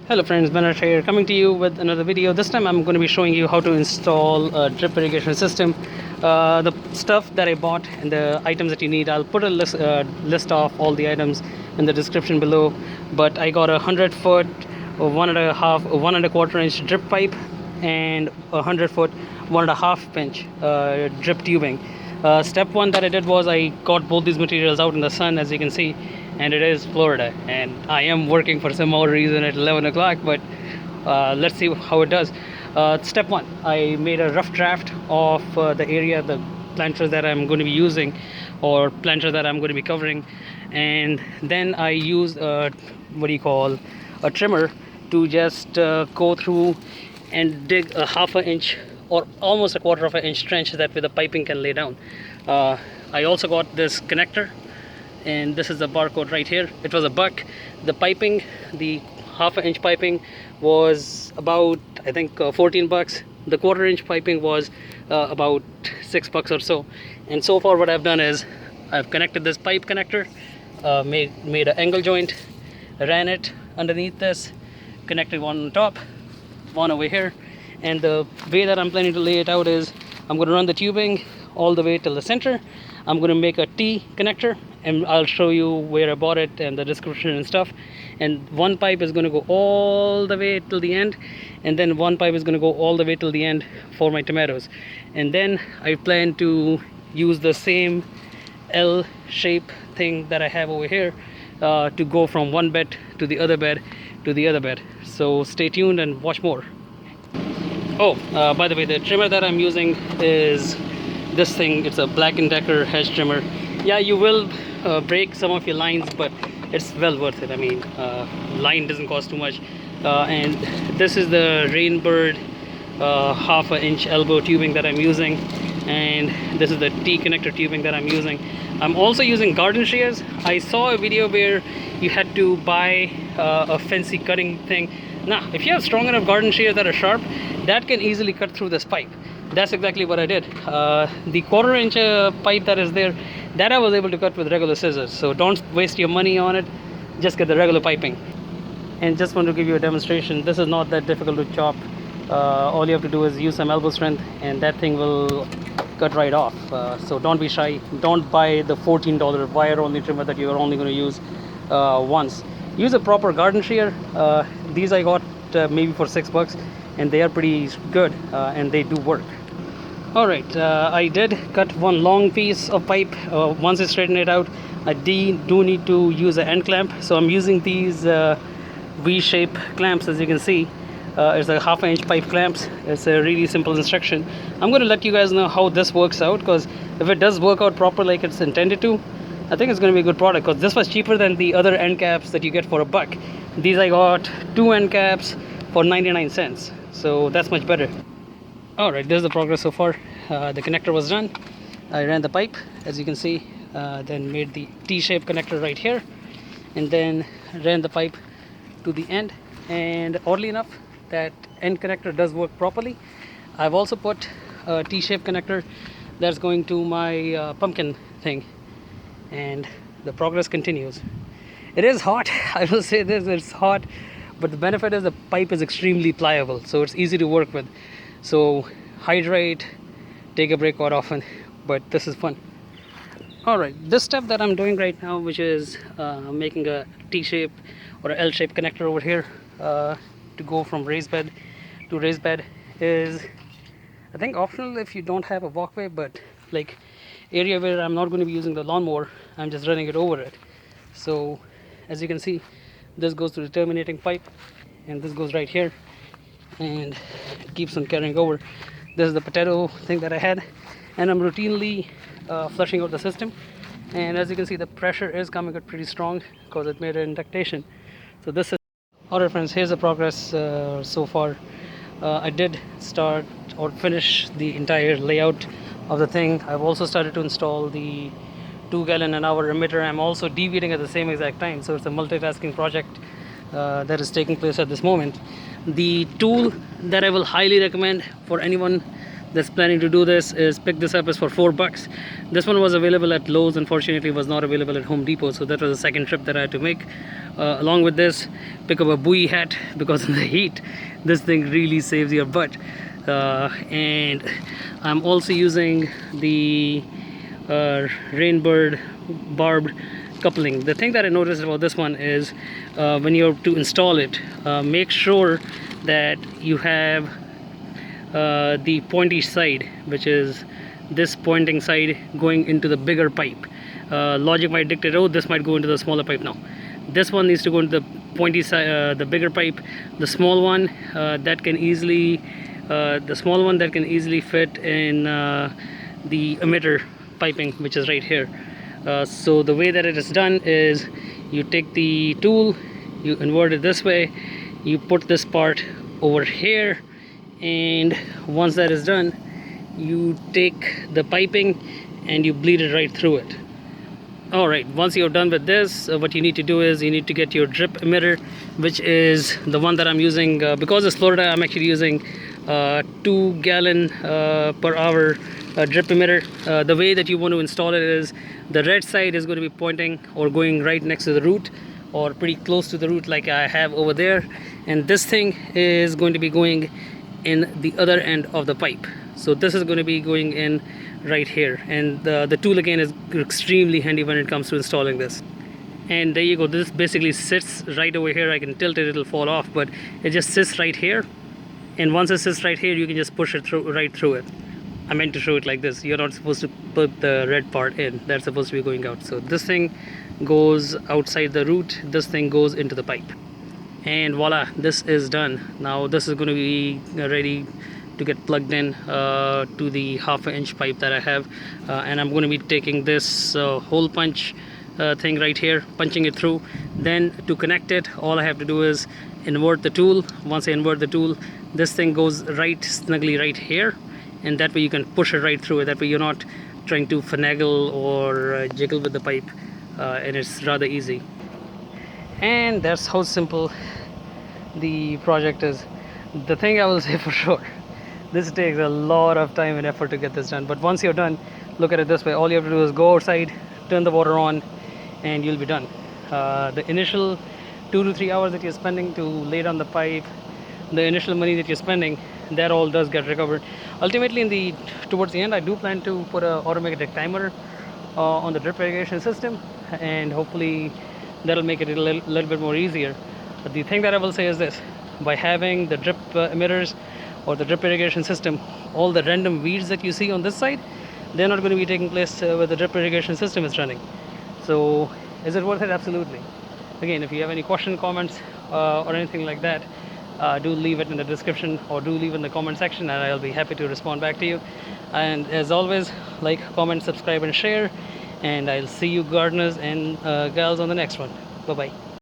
Hello friends, Bernard here coming to you with another video. This time I'm going to be showing you how to install a drip irrigation system. The stuff that I bought and the items that you need, I'll put a list of all the items in the description below. But I got a 100-foot, 1.5, 1.25 inch drip pipe and a 100-foot, 1.5 inch drip tubing. Step one that I did was I got both these materials out in the sun, as you can see, and it is Florida, and I am working for some more reason at 11 o'clock, but let's see how it does. Step one, I made a rough draft of the area, the planters that I'm going to be using, or planter that I'm going to be covering, and then I used a trimmer to just go through and dig a 1/2 inch or almost a 1/4 inch trench that with the piping can lay down. I also got this connector, and this is the barcode right here. It was $1. The piping, the 1/2 inch piping was about, I think, $14. The 1/4 inch piping was about $6 or so. And so far what I've done is I've connected this pipe connector, made an angle joint, ran it underneath this, connected one on top, one over here. And the way that I'm planning to lay it out is I'm going to run the tubing all the way till the center. I'm going to make a T connector, and I'll show you where I bought it and the description and stuff. And one pipe is going to go all the way till the end, and then one pipe is going to go all the way till the end for my tomatoes. And then I plan to use the same L shape thing that I have over here to go from one bed to the other bed to the other bed. So stay tuned and watch more. By the way, the trimmer that I'm using is this thing. It's a Black & Decker hedge trimmer. Yeah, you will break some of your lines, but it's well worth it. I mean, line doesn't cost too much. And this is the Rainbird 1/2 inch elbow tubing that I'm using, and this is the T connector tubing that I'm using. I'm also using garden shears. I saw a video where you had to buy a fancy cutting thing. Now, if you have strong enough garden shears that are sharp, that can easily cut through this pipe. That's exactly what I did. The 1/4 inch pipe that is there, that I was able to cut with regular scissors. So don't waste your money on it, just get the regular piping. And just want to give you a demonstration, this is not that difficult to chop. All you have to do is use some elbow strength, and that thing will cut right off. So don't be shy. Don't buy the $14 wire only trimmer that you're only going to use once. Use a proper garden shear. These I got maybe for $6, and they are pretty good, and they do work. Alright, I did cut one long piece of pipe. Once I straighten it out, I do need to use an end clamp. So I'm using these V-shape clamps, as you can see. It's a 1/2 inch pipe clamps. It's a really simple instruction. I'm going to let you guys know how this works out, because if it does work out proper like it's intended to, I think it's going to be a good product, because this was cheaper than the other end caps that you get for $1. These I got 2 end caps for 99 cents. So that's much better. Alright, this is the progress so far. The connector was done. I ran the pipe, as you can see, then made the T-shaped connector right here, and then ran the pipe to the end. And oddly enough, that end connector does work properly. I've also put a T-shaped connector that's going to my pumpkin thing, and the progress continues. It is hot. I will say this, it's hot, but the benefit is the pipe is extremely pliable, so it's easy to work with. So hydrate, take a break quite often, but this is fun. Alright, this step that I'm doing right now, which is making a T-shape or a L-shaped connector over here to go from raised bed to raised bed, is I think optional if you don't have a walkway, but like area where I'm not going to be using the lawnmower, I'm just running it over it. So as you can see, this goes to the terminating pipe, and this goes right here, and it keeps on carrying over. This is the potato thing that I had, and I'm routinely flushing out the system, and as you can see, the pressure is coming out pretty strong because it made an induction. So this is alright friends, here's the progress so far. I did start or finish the entire layout of the thing. I've also started to install the 2-gallon-an-hour emitter. I'm also deviating at the same exact time, so it's a multitasking project that is taking place at this moment. The tool that I will highly recommend for anyone that's planning to do this is pick this up. Is for $4. This one was available at Lowe's, unfortunately was not available at Home Depot, so that was the second trip that I had to make. Along with this, pick up a buoy hat, because in the heat this thing really saves your butt. And I'm also using the Rainbird barbed coupling. The thing that I noticed about this one is when you're to install it, make sure that you have the pointy side, which is this pointing side, going into the bigger pipe. Logic might dictate, oh, this might go into the smaller pipe. Now this one needs to go into the pointy side, the bigger pipe. The small one that can easily fit in the emitter piping, which is right here. So the way that it is done is you take the tool, you invert it this way, you put this part over here, and once that is done, you take the piping and you bleed it right through it. Alright, once you're done with this, what you need to do is you need to get your drip emitter, which is the one that I'm using. Because it's Florida, I'm actually using 2 gallon per hour drip emitter. The way that you want to install it is the red side is going to be pointing or going right next to the root, or pretty close to the root like I have over there, and this thing is going to be going in the other end of the pipe. So this is going to be going in right here, and the tool again is extremely handy when it comes to installing this. And there you go, this basically sits right over here. I can tilt it, it'll fall off, but it just sits right here, and once it sits right here, you can just push it through, right through it. I meant to show it like this. You're not supposed to put the red part in, that's supposed to be going out. So this thing goes outside the root, this thing goes into the pipe, and voila, this is done. Now this is going to be ready to get plugged in to the 1/2 inch pipe that I have, and I'm going to be taking this hole punch thing right here, punching it through. Then to connect it, all I have to do is invert the tool. Once I invert the tool, this thing goes right snugly right here, and that way you can push it right through it. That way you're not trying to finagle or jiggle with the pipe, and it's rather easy. And that's how simple the project is. The thing I will say for sure, this takes a lot of time and effort to get this done, but once you're done, look at it this way. All you have to do is go outside, turn the water on, and you'll be done. The initial 2 to 3 hours that you're spending to lay down the pipe, the initial money that you're spending, that all does get recovered. Ultimately, towards the end, I do plan to put an automatic timer on the drip irrigation system, and hopefully that'll make it a little bit more easier. But the thing that I will say is this: by having the drip emitters or the drip irrigation system, all the random weeds that you see on this side, they're not going to be taking place where the drip irrigation system is running. So is it worth it? Absolutely. Again, if you have any question, comments, or anything like that, do leave it in the description, or do leave in the comment section, and I'll be happy to respond back to you. And as always, like, comment, subscribe, and share, and I'll see you gardeners and gals on the next one. Bye bye.